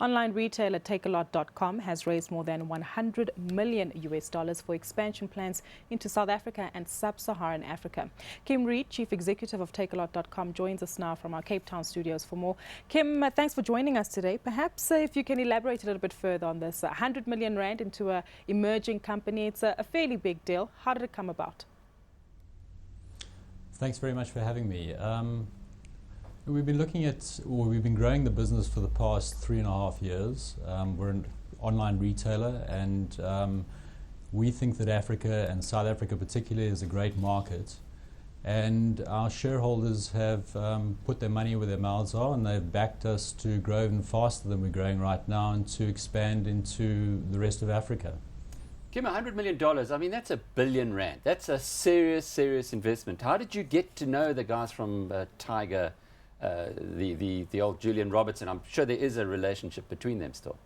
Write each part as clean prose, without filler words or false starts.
Online retailer TakeAlot.com has raised more than $100 million for expansion plans into South Africa and sub-Saharan Africa. Reid, Chief Executive of TakeAlot.com, joins us now from our Cape Town studios for more. Thanks for joining us today. Perhaps if you can elaborate a little bit further on this 100 million rand into an emerging company. It's a fairly big deal. How did it come about? Thanks very much for having me. We've been growing the business for the past 3.5 years. We're an online retailer, and we think that Africa, and South Africa particularly, is a great market. And our shareholders have put their money where their mouths are, and they've backed us to grow even faster than we're growing right now and to expand into the rest of Africa. Kim, $100 million, I mean, that's R1 billion. That's a serious investment. How did you get to know the guys from Tiger, the old Julian Robertson? I'm sure there is a relationship between them still.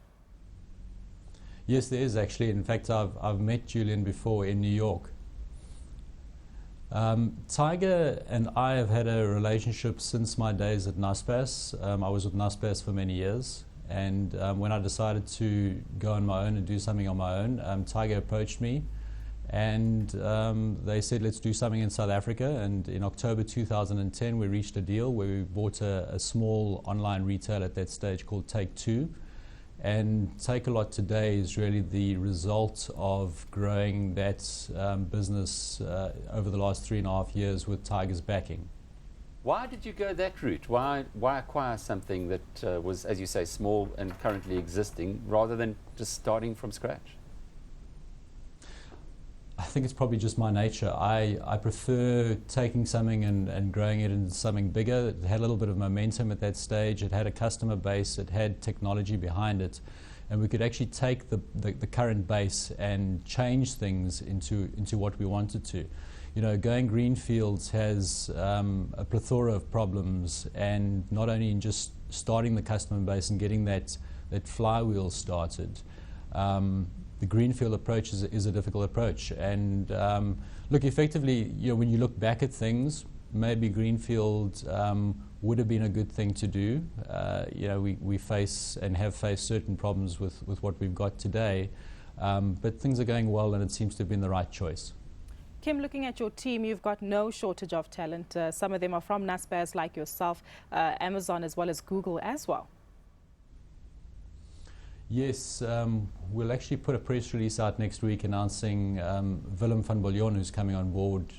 Yes, there is actually. In fact, I've met Julian before in New York. Tiger and I have had a relationship since my days at Naspers. I was with Naspers for many years. And when I decided to go on my own and do something on my own, Tiger approached me, and they said, let's do something in South Africa. And in October 2010, we reached a deal where we bought a small online retailer at that stage called Take2. And TakeAlot today is really the result of growing that business over the last 3.5 years with Tiger's backing. Why did you go that route? Why acquire something that was, as you say, small and currently existing, rather than just starting from scratch? I think it's probably just my nature. I prefer taking something and growing it into something bigger. It had a little bit of momentum at that stage. It had a customer base. It had technology behind it. And we could actually take the current base and change things into what we wanted to. You know, going greenfields has a plethora of problems, and not only in just starting the customer base and getting that flywheel started. The greenfield approach is a difficult approach. And look, effectively, you know, when you look back at things, maybe greenfield would have been a good thing to do. You know, we face and have faced certain problems with what we've got today, but things are going well, and it seems to have been the right choice. Kim, looking at your team, you've got no shortage of talent. Some of them are from Naspers, like yourself, Amazon, as well as Google as well. Yes, we'll actually put a press release out next week announcing Willem van Biljon, who's coming on board,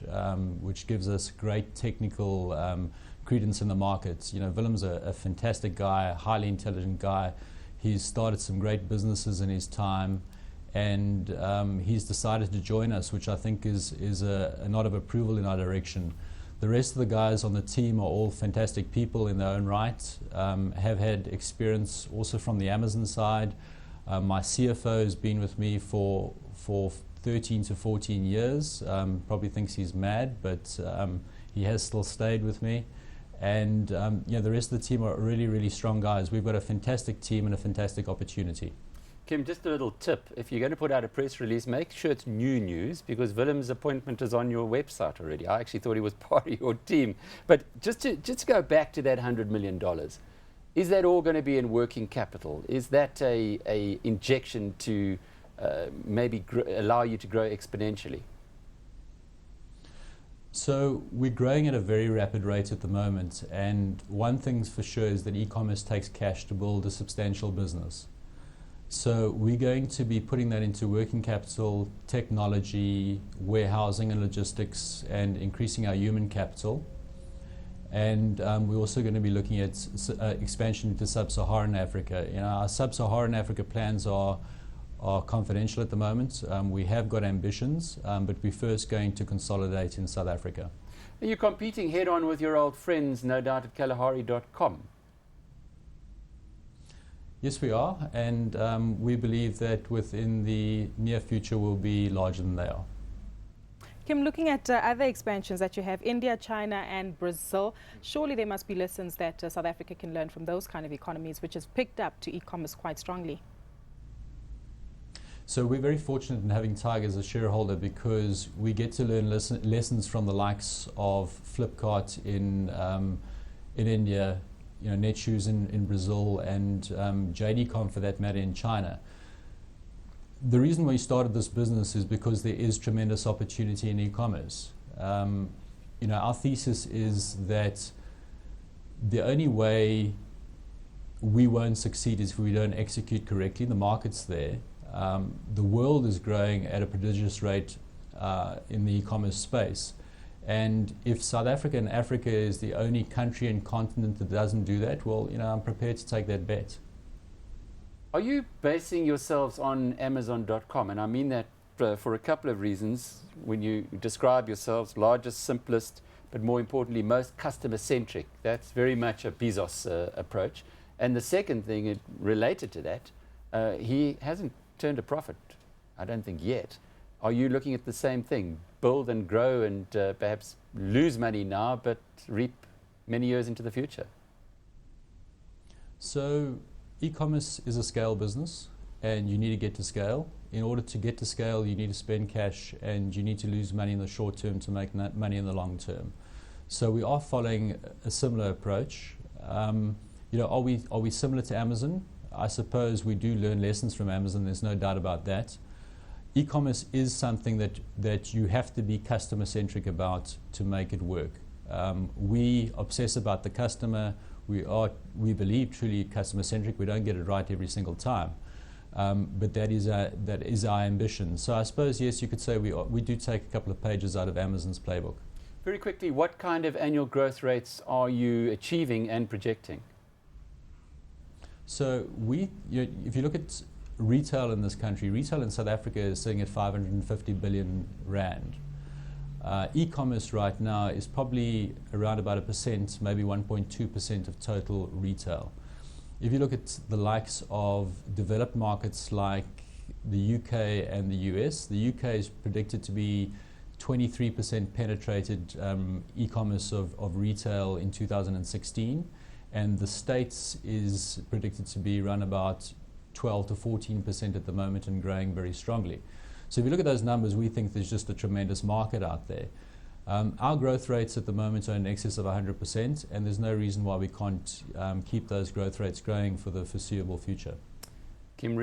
which gives us great technical credence in the market. You know, Willem's a fantastic guy, a highly intelligent guy. He's started some great businesses in his time, and he's decided to join us, which I think is a nod of approval in our direction. The rest of the guys on the team are all fantastic people in their own right, have had experience also from the Amazon side. My CFO has been with me for 13 to 14 years, probably thinks he's mad, but he has still stayed with me. And you know, the rest of the team are really strong guys. We've got a fantastic team and a fantastic opportunity. Kim, just a little tip. If you're going to put out a press release, make sure it's new news, because Willem's appointment is on your website already. I actually thought he was part of your team. But just to go back to that $100 million, is that all going to be in working capital? Is that a injection to maybe allow you to grow exponentially? So we're growing at a very rapid rate at the moment, and one thing's for sure is that e-commerce takes cash to build a substantial business. So we're going to be putting that into working capital, technology, warehousing and logistics, and increasing our human capital. And we're also going to be looking at expansion into sub-Saharan Africa. You know, our sub-Saharan Africa plans are confidential at the moment. We have got ambitions, but we're first going to consolidate in South Africa. Are you competing head-on with your old friends, no doubt, at Kalahari.com? Yes, we are, and we believe that within the near future we'll be larger than they are. Kim, looking at other expansions that you have, India, China and Brazil, surely there must be lessons that South Africa can learn from those kind of economies, which has picked up to e-commerce quite strongly. So we're very fortunate in having Tiger as a shareholder, because we get to learn lessons from the likes of Flipkart in India, Netshoes in Brazil and JD.com for that matter in China. The reason we started this business is because there is tremendous opportunity in e-commerce. Our thesis is that the only way we won't succeed is if we don't execute correctly. The market's there. The world is growing at a prodigious rate in the e-commerce space. And if South Africa and Africa is the only country and continent that doesn't do that, well, I'm prepared to take that bet. Are you basing yourselves on Amazon.com? And I mean that for a couple of reasons. When you describe yourselves, largest, simplest, but more importantly, most customer-centric. That's very much a Bezos approach. And the second thing related to that, he hasn't turned a profit, I don't think yet. Are you looking at the same thing? Build and grow and perhaps lose money now, but reap many years into the future? So e-commerce is a scale business, and you need to get to scale. In order to get to scale, you need to spend cash, and you need to lose money in the short term to make money in the long term. So we are following a similar approach. Are we similar to Amazon? I suppose we do learn lessons from Amazon. There's no doubt about that. E-commerce is something that you have to be customer-centric about to make it work. We obsess about the customer. We believe truly customer-centric. We don't get it right every single time, but that is our ambition. So I suppose, yes, you could say we do take a couple of pages out of Amazon's playbook. Very quickly, what kind of annual growth rates are you achieving and projecting? So if you look at retail in this country, retail in South Africa is sitting at 550 billion rand. E-commerce right now is probably around about 1%, maybe 1.2% of total retail. If you look at the likes of developed markets like the UK and the US, the UK is predicted to be 23% penetrated e-commerce of retail in 2016, and the States is predicted to be around about 12 to 14% at the moment and growing very strongly. So if you look at those numbers, we think there's just a tremendous market out there. Our growth rates at the moment are in excess of 100%, and there's no reason why we can't keep those growth rates growing for the foreseeable future.